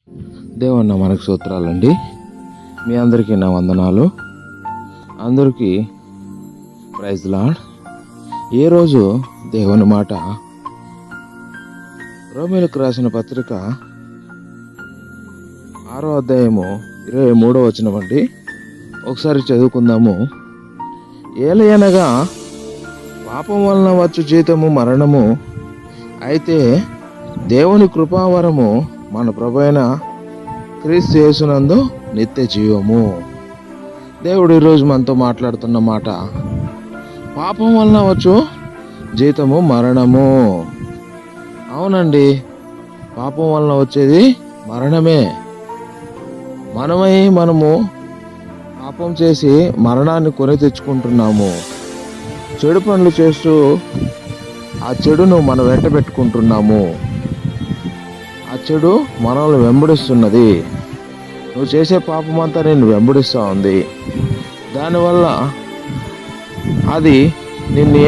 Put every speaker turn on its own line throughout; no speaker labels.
దేవున్న మనకు స్తోత్రాలండి. మీ అందరికీ నా వందనాలు. అందరికీ ప్రైజ్ లార్డ్. ఈరోజు దేవుని మాట రోమీయులకు రాసిన పత్రిక 6వ అధ్యాయము 23వ వచనం అండి. ఒకసారి చదువుకుందాము. ఏలయనగా పాపం వలన వచ్చు జీతము మరణము, అయితే దేవుని కృపావరము మన ప్రభువైన క్రీస్తు యేసునందు నిత్య జీవము. దేవుడు ఈరోజు మనతో మాట్లాడుతున్న మాట, పాపం వలన వచ్చు జీతము మరణము. అవునండి, పాపం వలన వచ్చేది మరణమే. మనము పాపం చేసి మరణాన్ని కొని తెచ్చుకుంటున్నాము. చెడు పనులు చేస్తూ ఆ చెడును మనం వెంట పెట్టుకుంటున్నాము. ఆ చెడు మనల్ని వెంబడిస్తున్నది. నువ్వు చేసే పాపం అంతా నిన్ను వెంబడిస్తూ ఉంది. దానివల్ల అది నిన్ను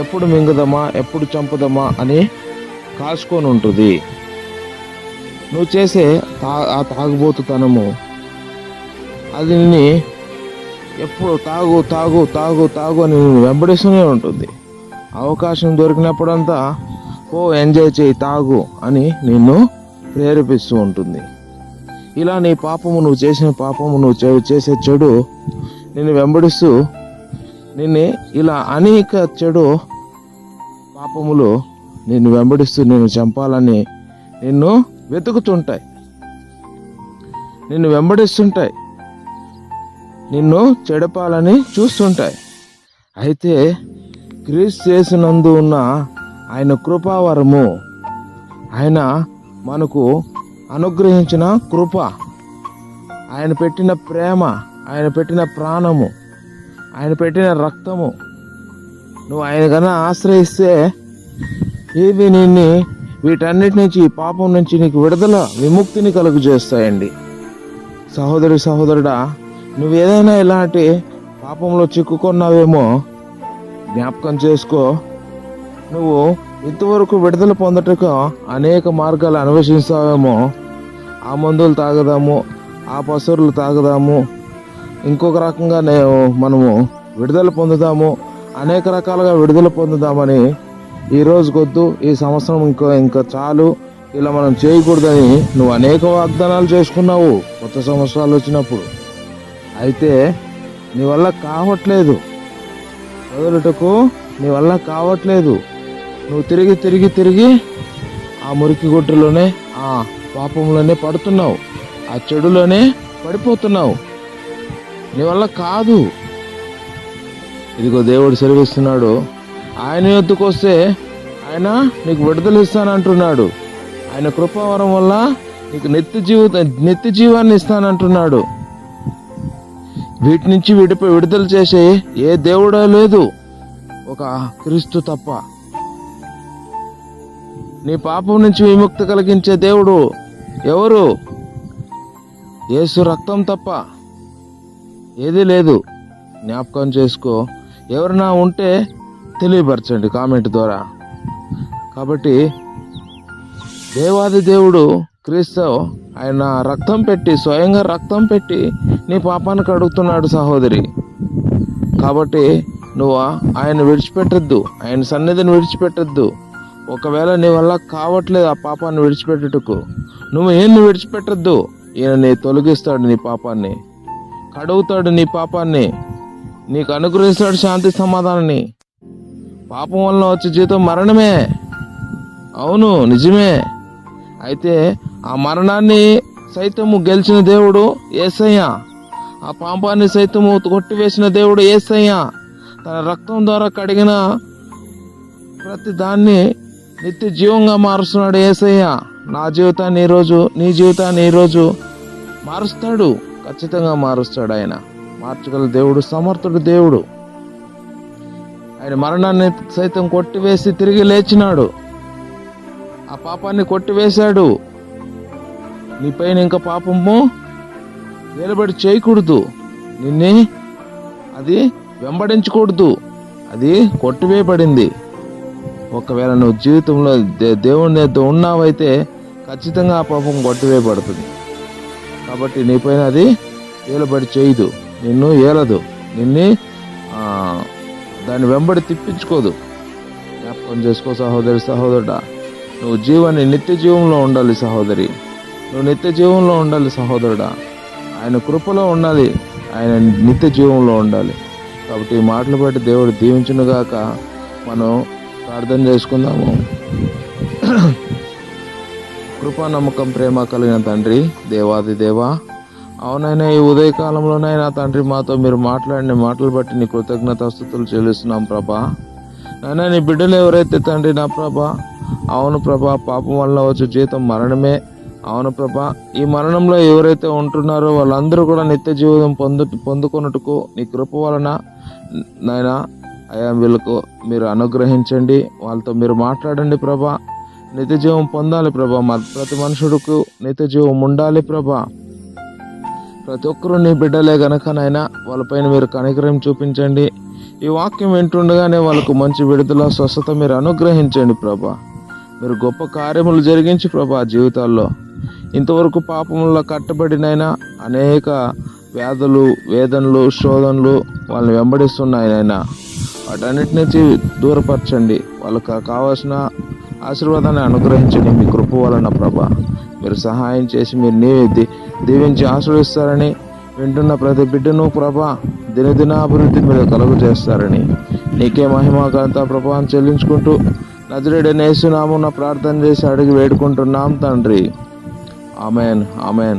ఎప్పుడు మింగుదమా, ఎప్పుడు చంపుదమా అని కాచుకొని ఉంటుంది. నువ్వు చేసే ఆ తాగుబోతుతనము అది నిన్ను ఎప్పుడు తాగు తాగు తాగు తాగు అని వెంబడిస్తూనే ఉంటుంది. అవకాశం దొరికినప్పుడంతా ఎంజాయ్ చేయి, తాగు అని నిన్ను ప్రేరేపిస్తూ ఉంటుంది. ఇలా నీ పాపము, నువ్వు చేసిన పాపము, నువ్వు చేసే చెడు నిన్ను వెంబడిస్తూ నిన్ను ఇలా అనేక చెడు పాపములు నిన్ను వెంబడిస్తూ నిన్ను చంపాలని నిన్ను వెతుకుతుంటాయి, నిన్ను వెంబడిస్తుంటాయి, నిన్ను చెడపాలని చూస్తుంటాయి. అయితే క్రీస్తు యేసునందు ఉన్న ఆయన కృపావరము, ఆయన మనకు అనుగ్రహించిన కృప, ఆయన పెట్టిన ప్రేమ, ఆయన పెట్టిన ప్రాణము, ఆయన పెట్టిన రక్తము, నువ్వు ఆయన కన్నా ఆశ్రయిస్తే ఇవి నిన్ను వీటన్నిటి నుంచి, ఈ పాపం నుంచి నీకు విడుదల, విముక్తిని కలుగు చేస్తాయండి. సహోదరుడా, నువ్వేదైనా ఇలాంటి పాపంలో చిక్కుకున్నావేమో జ్ఞాపకం చేసుకో. నువ్వు ఇంతవరకు విడుదల పొందటకు అనేక మార్గాలు అన్వేషిస్తావేమో. ఆ మందులు తాగదాము, ఆ పసరులు తాగదాము, ఇంకొక రకంగా మనము విడుదల పొందుదాము, అనేక రకాలుగా విడుదల పొందుదామని ఈ రోజుకొద్దు, ఈ సంవత్సరం ఇంకా చాలు, ఇలా మనం చేయకూడదని నువ్వు అనేక వాగ్దానాలు చేసుకున్నావు కొత్త సంవత్సరాలు వచ్చినప్పుడు. అయితే నీ వల్ల కావట్లేదు, వదులుటకు నీ వల్ల కావట్లేదు. నువ్వు తిరిగి ఆ మురికి గుట్టలోనే, ఆ పాపంలోనే పడుతున్నావు, ఆ చెడులోనే పడిపోతున్నావు. నీ వల్ల కాదు. ఇదిగో దేవుడు సెలవిస్తున్నాడు, ఆయన యొద్దకు వస్తే ఆయన నీకు విడుదల ఇస్తానంటున్నాడు. ఆయన కృపావరం వల్ల నీకు నిత్య జీవాన్ని ఇస్తానంటున్నాడు. వీటి నుంచి విడుదల చేసే ఏ దేవుడే లేదు, ఒక క్రీస్తు తప్ప. నీ పాపం నుంచి విముక్తి కలిగించే దేవుడు ఎవరు? యేసు రక్తం తప్ప ఏదీ లేదు. జ్ఞాపకం చేసుకో. ఎవరైనా ఉంటే తెలియపరచండి కామెంట్ ద్వారా. కాబట్టి దేవాది దేవుడు క్రీస్తు ఆయన రక్తం పెట్టి, స్వయంగా రక్తం పెట్టి నీ పాపాన్ని కడుగుతున్నాడు సహోదరి. కాబట్టి నువ్వు ఆయన విడిచిపెట్టద్దు, ఆయన సన్నిధిని విడిచిపెట్టద్దు. ఒకవేళ నీ వల్ల కావట్లేదు ఆ పాపాన్ని విడిచిపెట్టుటకు, నువ్వు ఏమి విడిచిపెట్టద్దు. ఈయన తొలగిస్తాడు, నీ పాపాన్ని కడుగుతాడు, నీ పాపాన్ని నీకు అనుగ్రహిస్తాడు శాంతి సమాధానాన్ని. పాపం వలన వచ్చే జీతం మరణమే. అవును, నిజమే. అయితే ఆ మరణాన్ని సైతము గెలిచిన దేవుడు యేసయ్య. ఆ పాపాన్ని సైతము కొట్టివేసిన దేవుడు యేసయ్య. తన రక్తం ద్వారా కడిగిన ప్రతి దాన్ని నిత్య జీవంగా మారుస్తున్నాడు యేసయ్య. నా జీవితాన్ని ఈరోజు, నీ జీవితాన్ని ఈరోజు మారుస్తాడు, ఖచ్చితంగా మారుస్తాడు. ఆయన మార్చగల దేవుడు, సమర్థుడు దేవుడు. ఆయన మరణాన్ని సైతం కొట్టివేసి తిరిగి లేచినాడు. ఆ పాపాన్ని కొట్టివేశాడు. నీ పైన ఇంకా పాపము నిలబడి చేయకూడదు, నిన్నే అది వెంబడించకూడదు, అది కొట్టివేయబడింది. ఒకవేళ నువ్వు జీవితంలో దేవుని ఉన్నావైతే ఖచ్చితంగా ఆ పాపం కొట్టివేయబడుతుంది. కాబట్టి నీపైన అది ఏలుబడి చేయదు, నిన్ను ఏలదు, నిన్ను దాని వెంబడి తిప్పించుకోదు. జ్ఞాపకం చేసుకో సహోదరి, సహోదరుడా. నువ్వు నిత్య జీవంలో ఉండాలి సహోదరి, నువ్వు నిత్య జీవంలో ఉండాలి సహోదరుడా. ఆయన కృపలో ఉండాలి, ఆయన నిత్య జీవంలో ఉండాలి. కాబట్టి ఈ మాటలు బట్టి దేవుడు దీవించునుగాక. మనం ప్రార్థన చేసుకుందాము. కృపా నమ్మకం ప్రేమ కలిగిన తండ్రి, దేవాది దేవా, అవునైనా ఈ ఉదయకాలంలోనైనా తండ్రి మాతో మీరు మాట్లాడిన మాటలు బట్టి నీ కృతజ్ఞతాస్తుతులు చెల్లిస్తున్నాం ప్రభా. నాయనా నీ బిడ్డలు ఎవరైతే తండ్రి నా ప్రభా, అవును ప్రభా, పాపం వల్ల వచ్చే జీతం మరణమే. అవును ప్రభా, ఈ మరణంలో ఎవరైతే ఉంటున్నారో వాళ్ళందరూ కూడా నిత్య జీవితం పొందుకొనుటకు నీ కృప వలన నాయనా అయా వీళ్ళకు మీరు అనుగ్రహించండి, వాళ్ళతో మీరు మాట్లాడండి ప్రభా. నిత్య జీవం పొందాలి ప్రభా, ప్రతి మనుషుడుకు నిత్య జీవం ఉండాలి ప్రభా. ప్రతి ఒక్కరూ నీ బిడ్డలే గనక నాయనా వాళ్ళపైన మీరు కనికరం చూపించండి. ఈ వాక్యం వింటుండగానే వాళ్ళకు మంచి విడుదల, స్వస్థత మీరు అనుగ్రహించండి ప్రభా. మీరు గొప్ప కార్యములు జరిగించి ప్రభా జీవితాల్లో. ఇంతవరకు పాపముల్లో కట్టబడినైనా అనేక వ్యాధులు, వేదనలు, శోధనలు వాళ్ళని వెంబడిస్తున్నాయినైనా వాటన్నిటి నుంచి దూరపరచండి. వాళ్ళకు కావాల్సిన ఆశీర్వాదాన్ని అనుగ్రహించండి మీ కృప వలన ప్రభా. మీరు సహాయం చేసి మీరు దీవించి ఆశీర్వదిస్తారని, వింటున్న ప్రతి బిడ్డను ప్రభా దినదినాభివృద్ధి మీరు కలుగు చేస్తారని నీకే మహిమ ఘనత ప్రభావం చెల్లించుకుంటూ నజరేయుడైన యేసు నామమున ప్రార్థన చేసి అడిగి వేడుకుంటున్నాం తండ్రి. Amen, amen.